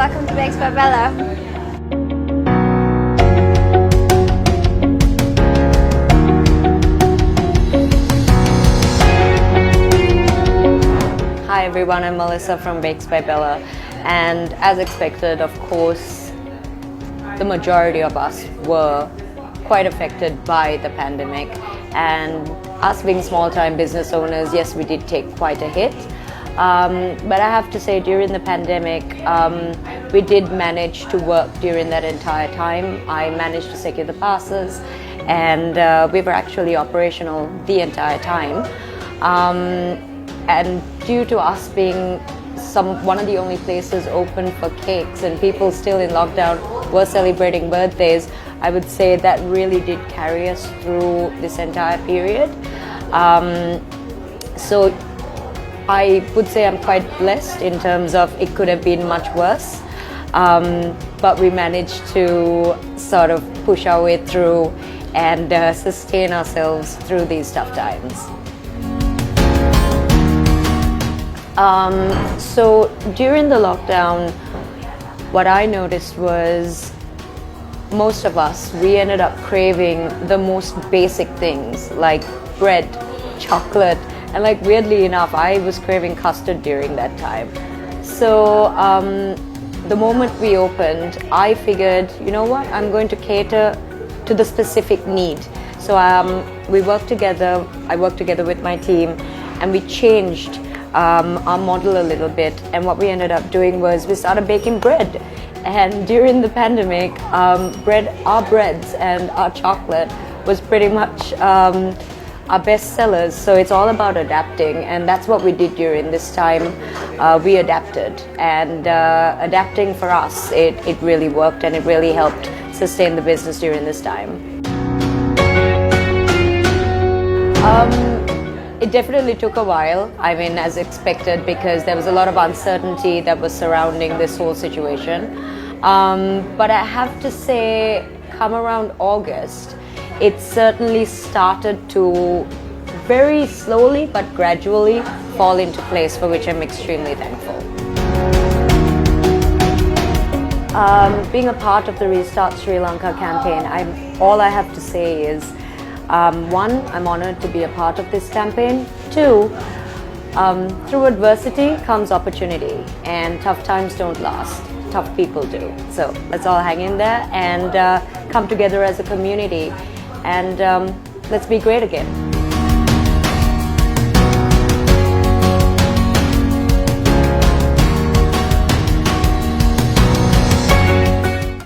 welcome to Restart Bella. Hi everyone, I'm Melissa from Bakes by Bella, and as expected, of course, the majority of us were quite affected by the pandemic, and us being small-time business owners, yes, we did take quite a hit. But I have to say, during the pandemic, we did manage to work during that entire time. I managed to secure the passes, and we were actually operational the entire time. And due to us being one of the only places open for cakes and people still in lockdown were celebrating birthdays, I would say that really did carry us through this entire period. So I would say I'm quite blessed in terms of it could have been much worse, but we managed to sort of push our way through and sustain ourselves through these tough times. So during the lockdown, what I noticed was most of us, we ended up craving the most basic things like bread, chocolate, and like weirdly enough, I was craving custard during that time. So the moment we opened, I figured, you know what, I'm going to cater to the specific need. So we worked together, I worked together with my team, and we changed our model a little bit, and what we ended up doing was we started baking bread. And during the pandemic, our breads and our chocolate was pretty much our best sellers. So it's all about adapting, and that's what we did during this time. We adapted, and adapting for us, it really worked, and it really helped sustain the business during this time. It definitely took a while, I mean, as expected, because there was a lot of uncertainty that was surrounding this whole situation. But I have to say, come around August, it certainly started to very slowly but gradually fall into place, for which I'm extremely thankful. Being a part of the Restart Sri Lanka campaign, all I have to say is, one, I'm honored to be a part of this campaign. Two, through adversity comes opportunity, and tough times don't last. Tough people do. So let's all hang in there and come together as a community, and let's be great again.